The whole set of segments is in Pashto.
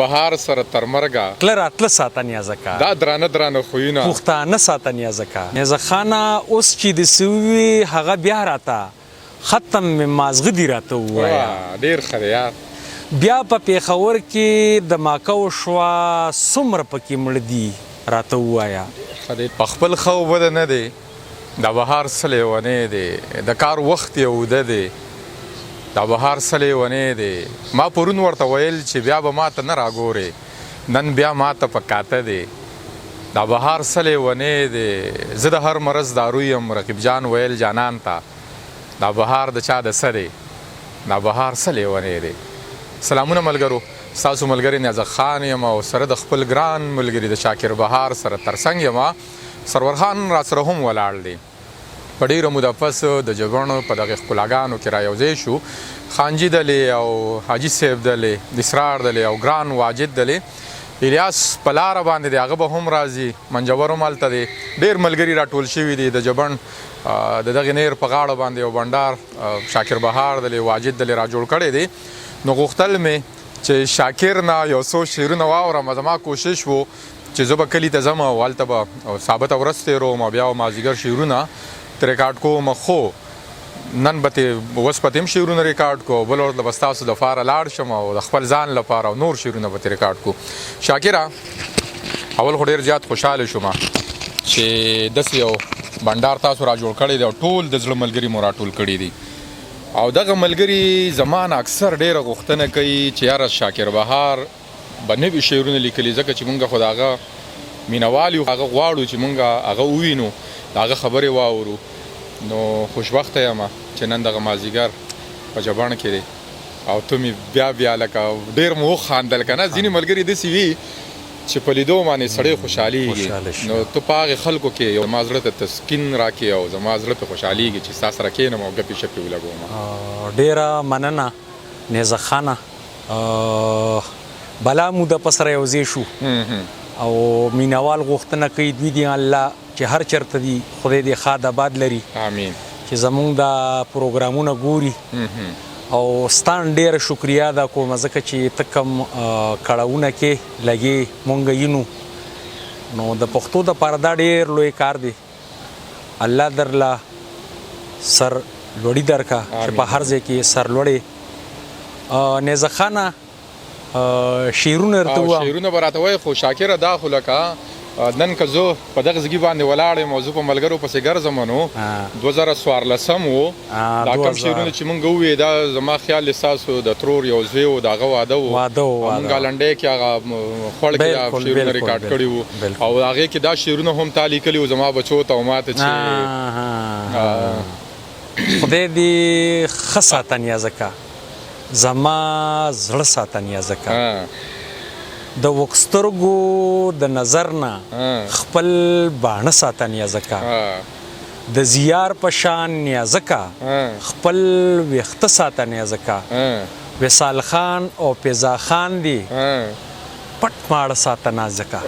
بهار سره تر مرګه تله راتله ساته نیازه کا دا درانه خویونه پښتانه ساته نیازه کا نیازه خانه اوس چې د سوي هغه بیا راته ختم مې مازغه دی راته ووایا ډېر ښه دی یار بیا په پېښور کې د ماکو شوه څومره پکې مړه دي راته ووایا په خپل ښه وبده نه دی د بهار څه لیونی دی د کار وخت یې اوده دی دا بهار څه لیونی دی ما پرون ورته ویل چې بیا به ما ته نه راګورې نن بیا ما ته په کاته دی دا بهار څه لیونی دی زه د هر مرض دارو یم رقیب جان ویل جانان ته دا بهار د چا د څه دی دا بهار څه لیونی دی سلامونه ملګرو ستاسو ملګری نیازه خان یم او سره د خپل ګران ملګري د شاکر بهار سره ترڅنګ یم سرور خان را سره هم ولاړ دی په ډېره موده پس د جګړو په دغې ښکلاګانو کې رایوځای شو خانجي دلې او حاجي صاحب دلې د اسرار دلې او ګران واجد دلې الیاس په لاره باندې دی هغه به هم راځي منجور هم هلته دی ډېر ملګري راټول شوي دي د جبڼ د دغې نیر په غاړه باندې یو بنډار شاکر بهار دلې واجد دلې را جوړ کړی دی نو غوښتل مې چې شاکر نه یو څو شعرونه واورم زما کوشش و چې زه به کلي ته ځم او هلته به ثابته ورځ تېروم او بیا به مازدیګر شعرونه ریکارډ کوم خو نن به اوس به هم شعرونه ریکارډ کو بل ورځ به ستاسو دپاره لاړ شم او د خپل ځان لپاره او نور شعرونه به ریکارډ کو شاکره اول خو ډېر زیات خوشحاله شوم چې داسې یو بنډار تاسو را جوړ کړی دی او ټول د زړه ملګري مو راټول کړي دي او دغه ملګري زما نه اکثر ډېره غوښتنه کوي چې یاره شاکر بهار به نوي شعرونه لیکلي ځکه چې مونږ خو د هغه مینوال یو هغه غواړو چې مونږ هغه ووینو د هغه خبرې واورو نو خوشبخته یم چې نن دغه مازدیګر په جبڼ کې دی او ته مې بیا لکه ډېر مو وخاندل که نه ځینې ملګري داسې وي چې په لیدو باندې سړی خوشحالېږي نو ته په هغې خلکو کې یو زما زړه ته تسکین راکړې او زما زړه پې خوشحالېږي چې ستا سره کښېنم او ګپې شپې ولګوم ډېره مننه نیزه خانه بلا موده په سره یوځای شو او مینوال غوښتنه کوي دوی دي الله چې هر چېرته دي خدای دې ښاد آباد لري آمین چې زمونږ دا پروګرامونه ګوري او ستان ډېره شکریا ده کومه ځکه چې ته کوم کړاوونه کې لګې مونږ یینو نو د پښتو دپاره دا ډېر لوی کار دی الله درله سر لوړي درکه چې په هر ځای کې سر لوړې نیزه خانه شعرونه درته ووایم شعرونه به راته وایې خو شاکره دا خو لکه نن که زه په دغه ځګي باندې ولاړ یم او زه په ملګرو پسې ګرځم نو 2014 و دا کوم شعرونه چې مونږ وویې دا زما خیال دی ستاسو د ترور یو زوی و د هغه واده و مونږ لنډۍ کې هغه خوړ کې شعرونه ریکارډ کړي وو او هغې کې دا شعرونه هم تا لیکلي وو زما بچو ته او ما ته چې خدای دې ښه ساته نیازه کا زما زړه ساته نیازه کا د وکسترګو د نظر نه خپل باڼه ساته نیازه کا د زیار په شان نیازه کا خپل ویښته ساته نیازه کا وصال خان او پیزا خان دی پټ ماړه ساته نازه کا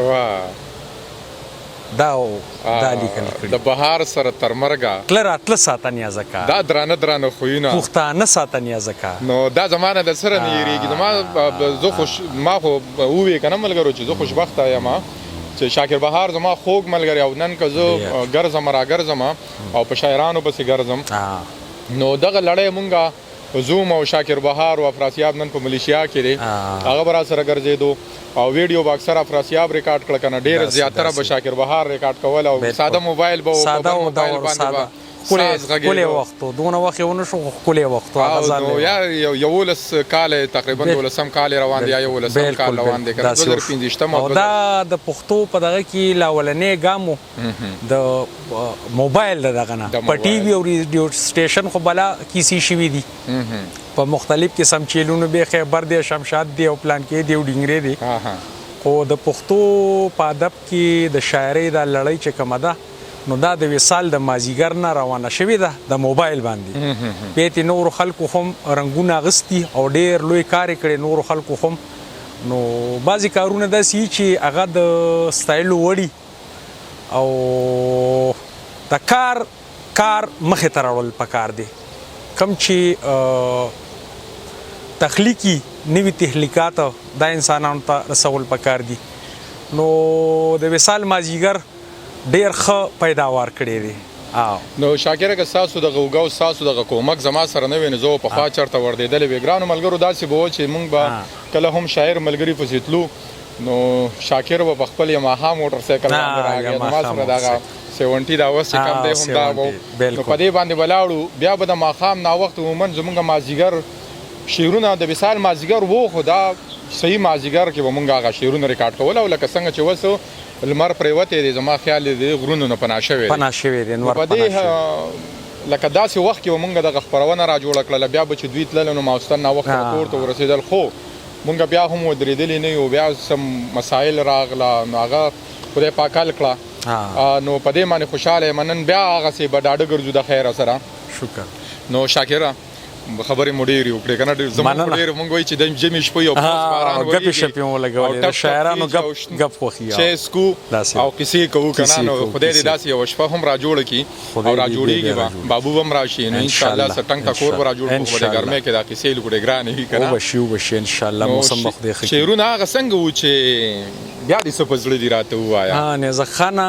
دا لیکل کړي د بهار سره تر مرګه تله راتله ساته نیازه کا دا درانه خویونه پښتانه ساته نیازه کا نو دا زما نه د سره نه یېرېږي زما ما خو وویې که نه ملګرو چې زه خوشبخته یم چې شاکر بهار زما خوږ ملګری او نن که زه ګرځم راګرځم او په شاعرانو پسې ګرځم نو دغه لړۍ مونږه زوم او شاکر بهار او افراسیاب نن په ملیشیا کې دی هغه به را سره ګرځېدو او ویډیو به اکثر افراسیاب ریکارډ کړه که نه ډېر زیاتره به شاکر بهار ریکارډ کول او ساده موبایل به ساده موبایل باندې ښکلی وخت و دونه وخت یې ونه شو خو ښکلی وخت و نو یا 11 کال تقریبا 12 کال روان دی یا 11 کال روان دی که 2015 او دا د پښتو په دغه کې لا اولنی ګام و د موبایل د دغه نه په ټي وي او ریډیو سټیشن خو بلا کیسې شوي دي په مختلف قسم چیلونو به خیبر دی شمشاد دی او پلان کې دی او ډینګرې دی خو د پښتو په ادب کې د شاعرۍ دا لړۍ چې کومه ده نو دا د وصال د مازیګر نه روانه شوې ده د موبایل باندې بیا یې نورو خلکو هم رنګونه اغوستي او ډېر لوی کار یې کړی نورو خلکو هم نو بعضې کارونه داسې وي چې هغه د ستایلو وړي او د کار مخې ته راوړل پکار دی کم چې تخلیقي نوي تحلیقات دا انسانانو ته رسول پکار دي. نو د وصال مازیګر ډېر ښه پیداوار کړی دی. نو شاکره که ستاسو دغه اوږه او ستاسو دغه کومک زما سره نه وي نو زه پخوا چېرته ورډېدلی وې. ګرانو ملګرو داسې به و چې موږ به کله هم شاعر ملګري پسې تلو نو شاکر به په خپل یماها موټر سایکل باندې راغی. نو ما سره دغه 70 دا اوس چې کم دی هم دا و. نو په دې باندې به لاړو. بیا به د ماښام ناوخت عموما زموږ مازدیګر شعرونه د وصال مازدیګر و خو دا صحیح مازدیګر کې به موږ هغه شعرونه ریکارډ کول او لکه څنګه چې اوس لمر پرېوتی دی زما خیال دی غرونو نه پناه شوی دی. نور په دې لکه داسې وخت کې به موږ دغه خپرونه را جوړه کړله. بیا به چې دوی تلل نو ماوستن ناوخته به کور ته ورسېدل. خو مونږ بیا هم ودرېدلي نه یو. بیا سم مسایل راغله نو هغه خدای پاک حل کړه. نو په دې باندې خوشحاله یم. نن بیا هغسې به ډاډه ګرځو د خیره سره. شکر. نو شاکره خبرې مو ډېرې وکړې که نه زموږ خو ډېر مونږ وایي چې د ژمي شپه یو باران ګپې شپې مو لګولې د شاعرانو ګپ خوښي چای څکو او کیسې کوو که نه. نو خدای دې داسې یوه شپه هم را جوړه کړي او را جوړېږي به. بابو به هم راشي نو انشاءالله څه ټنګ ته کور به را جوړ کړو. په دې ګرمۍ کې دا کیسې لږ ډېرې ګرانې وي که نه. وبشي انشاءالله موسم به خدای ښه کړي. شعرونه هغه څنګه وو چې بیا دې څه په زړه دي راته ووایه. نیزه خانه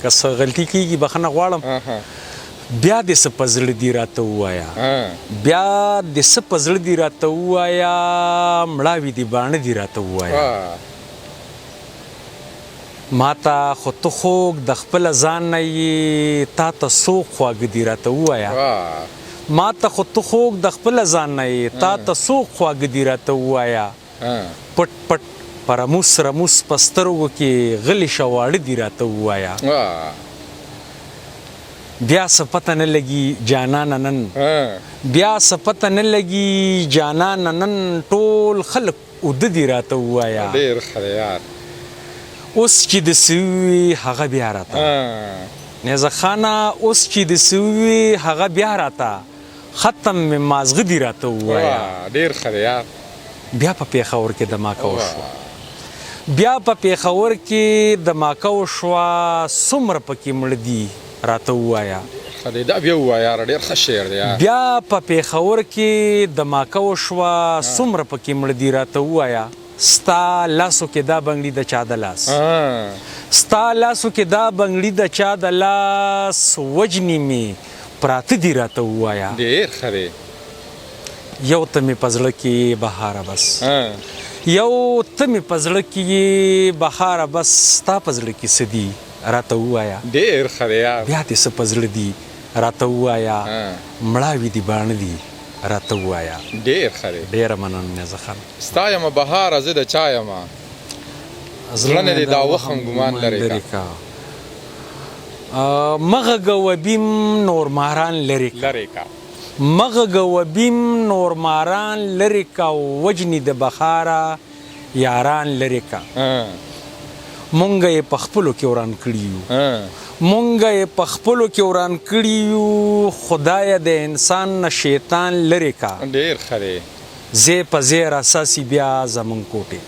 که څه غلطي کېږي بخښنه غواړم. بیا دې څه په زړه دي راته ووایه. بیا دې څه په زړه دي راته ووایه. مړاوي دي باڼه دي راته ووایه. ما ته خو ته خوږ د خپله ځان نه یې تا ته څوک خواږه دي راته ووایه. ما ته خو ته خوږ د خپله ځان نه یې تا ته څوک خواږه دي راته ووایه. پټ پټ په رموس رموس په سترګو کې غلي شه واړه دي راته ووایه. بیا څه پته نه لګي جانانه نن. بیا څه پته نه لګي جانانه نن. ټول خلک اوده دي راته ووایه. ډېر ښه دی یار. اوس چې د څه وي هغه بیا راته. نیزه خانه اوس چې د څه وي هغه بیا راته. ختم مې مازغه دي راته ووایه. ډېر ښه دی یار. بیا په پېښور کې دماکه وشوه. بیا په پېښور کې دماکه وشوه. څومره پکې مړه دي راته ووایه. دا بیا ووایه یاره ډېر ښه شعر دی یار. بیا په پېښور کې دماکه وشوه. څومره پکې مړه دي راته ووایه. ستا لاسو کې دا بنګړي د چا د لاس. ستا لاسو کې دا بنګړي د چا د لاس. وجنې مې پراته دي راته ووایه. ډېر ښه دی. یو ته مې په زړه کې بهاره بس. یو ته مې په زړه کې بهاره بس. ستا په زړه کې څه دي راته ووایه. ډېر ښه دی یار. بیا دې څه په زړه دي راته ووایه. مړاوي دي باڼه دي راته ووایه. ډېر ښه دی. ډېره مننه نیزه خان. ستا یمه بهاره زه د چا یمه. زړه نه دې دا وخم ګمان لرې کا. مغږه وبیم نور ماران لرې کا. مغږه وبیم نور ماران لرې کا. وجنې د بخاره یاران لرې کا. مونږ یې په خپلو کې وران کړي یو. مونږ یې په خپلو کې وران کړي یو. خدایه د انسان نه شیطان لرې کا. ډېر ښه دی. زی په زی راساسي بیا زمونږ کوټې.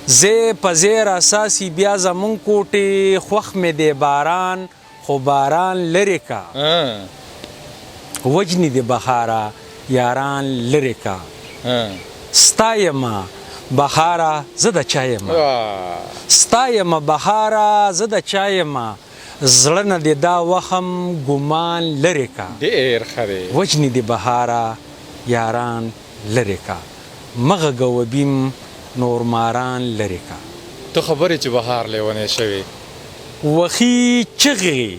زی په زی راساسي بیا زمونږ کوټې. خوښ مې دی باران خو باران لرې کا. وجنې د بهاره یاران لرې کا. ستا یمه بهاره زه د چا یمه. ستا یمه بهاره زه د چا یمه. زړه نه دې دا وخم ګمان لرې کا. ډېر ښه دی. وجنې د بهاره یاران لرې کا. مغږه وبیم نور ماران لرې کا. ته خبرې چې بهار لیونی شوی. وخی چغې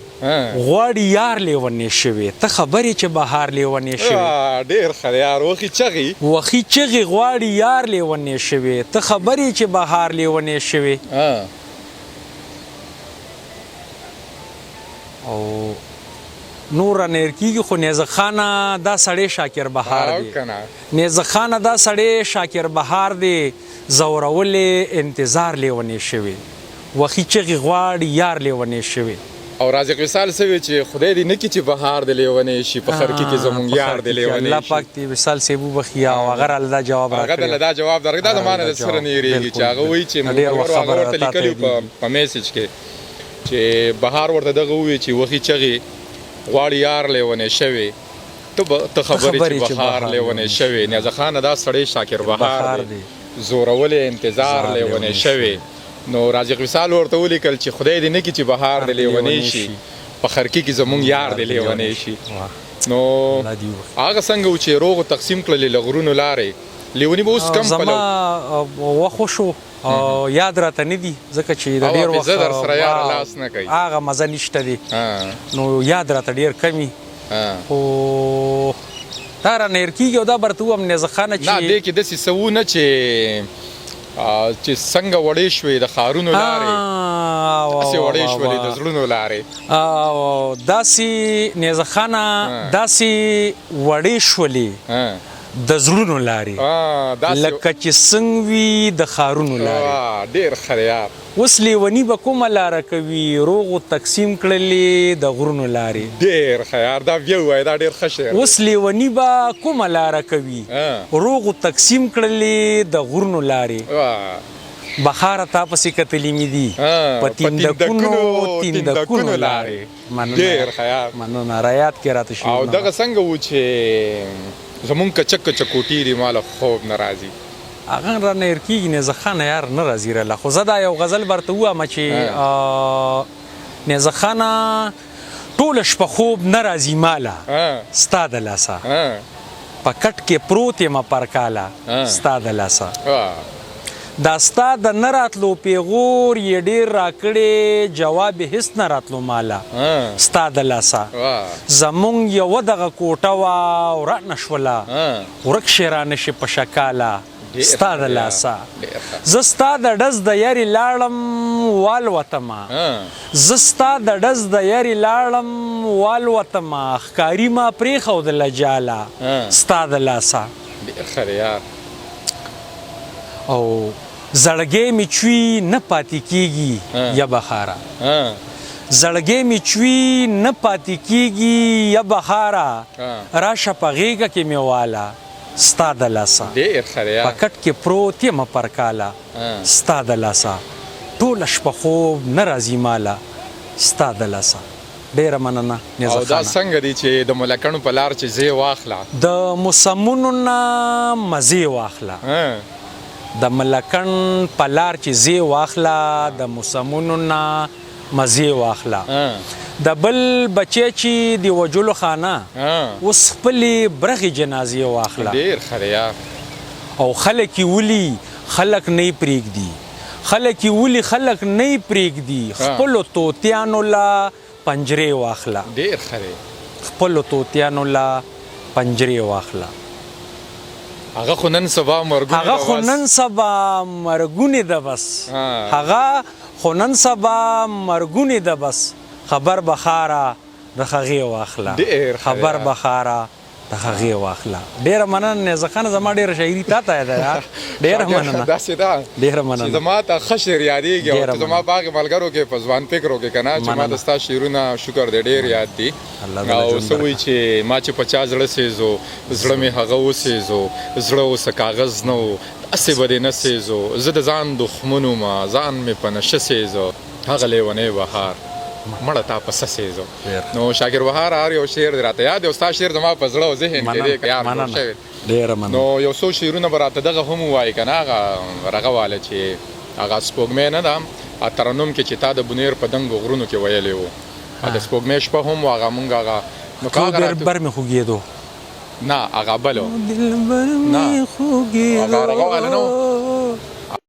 غواړي یار لیونی شوی. ته خبرې چې بهار لیونی شوی. ډېر ښه دی یار. وخی چغې. وخی چغې غواړي یار لیونی شوی. ته خبرې چې بهار لیونی شوی. او نور رانیر کېږي خو نیزه خانه دا سړی شاکر بهار دی. نیزه خانه دا سړی شاکر بهار دی. زورولې انتظار لیونی شوی. وخی چغې غواړي یار لیونی شوی. او رازق وصال څه وی چې خدای دې نه کړي چې بهار دې لیونی شي. په خرکي کې زمونږ یار دې لیونی شي. الله پاک دې وصال صاحب وبخښي او هغه راله دا جواب راکړی. هغه دله دا جواب درکړی. دا زما نه درسره نه هېرېږي چې هغه وایي چې ملګرو هغه ورته لیکلي په میسج کې چې بهار ورته دغه ووایي چې وخی چغې غواړي یار لیونی شوی. ته خبرې چې بهار لیونی شوی نیازه خانه دا سړی شاکر بهار دی زورولې انتظار لیونی شوی نو رازق وصال ورته ولیکل چې خدای دې نه کړي چې بهار دې لیونی شي په خرکي کې زمونږ یار دې لیونی شي نو هغه څنګه و چې روغ تقسیم کړلې له غرونو لارې لیونی به اوس کم زما وخو شو یاد راته نه دي ځکه چې د ډېر وخت در سره یار لاس نه کوي هغه مزه نشته دی نو یاد راته ډېر کمی خو دا رانه هېر کېږي او دا به درته ووایم نیزه خانه چې نه دې کې داسې څه وونه چې څنګه وړې شوې د ښارونو لارې داسې وړې شولې د زړونو لارې داسې نیزه خانه داسې وړې شولې د زړونو لارې لکه چې څنګه وي د ښارونو لارې ډېر ښه یار اوس لیوني به کومه لاره کوي روغو تقسیم کړلې د غرونو لارې ډېر ښه یار دا بیا ووایه دا ډېر ښه شعر اوس لیوني به کومه لاره کوي روغو تقسیم کړلې د غرونو لارې بخاره تا پسې کتلې مې دي په تیندکونو لارې ډېر ښه یار مننه رایاد کې راته شي او دغه څنګه و چې زمونږ کچک کچک کوټې دي ماله خوب نه راځي هغه رانه هېر کېږي نیزه خانه یار نه راځي راله خو زه دا یو غزل به درته ووایم چې نیزه خانه ټوله شپه خوب نه راځي ماله ستا د لاسه په کټ کې پروت یمه پرکاله ستا د لاسه دا ستا د نه راتلو پیغور یې ډېر راکړې جواب یې هېڅ نه راتلو ماله ستا د لاسه زمونږ یوه دغه کوټه وه ورانه شوله ورک شې رانه شي په شکاله ستا د لاسه زه ستا د ډز د یارې لاړم والوتمه زه ستا د ډز د یارې لاړم والوتمه ښکاري ما پرېښودله جاله ستا د لاسه او زړګی مې چوي نه پاتې کېږي یا بخاره زړګی مې چوي نه پاتې کېږي یا بخاره راشه په غېږه کې مې واله ستا د لاسه په کټ کې پروت یمه پرکاله ستا د لاسه ټوله شپه خوب نه راځي ماله ستا د لاسه ډېره مننه نیزه خانه او دا څنګه دی چې د ملکڼو په لار چې ځې واخله د موسمونو نه مزې واخله د ملکڼ په لار چې ځې واخله د موسمونو نه مزې واخله د بل بچی چې د وجلو خانه اوس خپلې برخې جنازې واخله ډېر ښه یار او خلک یې ولي خلک نه یې پرېږدي خلک یې ولي خلک نه یې پرېږدي خپلو طوطیانو له پنجرې واخله ډېر ښه خپلو طوطیانو له پنجرې واخله هغه خو نن سبا مرګونې ده بس هغه خو نن سبا مرګونې ده بس خبر بخاره د هغې واخله خبر بخاره د هغې واخله ډېره مننه نیزه خانه زما ډېره شاعري تا ته ده یار ډېره مننه داسې ده ډېره مننه چې زما ته ښه شعر یادېږي او چې زما باغې ملګرو کې په ځوان فکرو کې که نه چې ما ته ستا شعرونه شکر دی ډېر یاد دي او څه وایي چې ما چې په چا زړه سیزو زړه مې هغه وسیزو زړه اوسه کاغذ نه و هسې به دې نه سیزو زه د ځان دښمن ومه ځان مې په نشه سیزو هغه لیونی بهار مړه تا په څه سیزو نو شاکر بهار هر یو شعر دی راته یاد دی او ستا شعر زما په زړه او ذهن کې دی یار نو یو څو شعرونه به راته دغه هم ووایي که نه هغه رغه واله چې هغه سپوږمۍ نه ده ترنم کې چې تا د بونیر په دنګو غرونو کې ویلی و د سپوږمۍ شپه هم و هغه مونږ هغه دلبر مې خوږېدو نه هغه بل و نه هغه رغه واله نه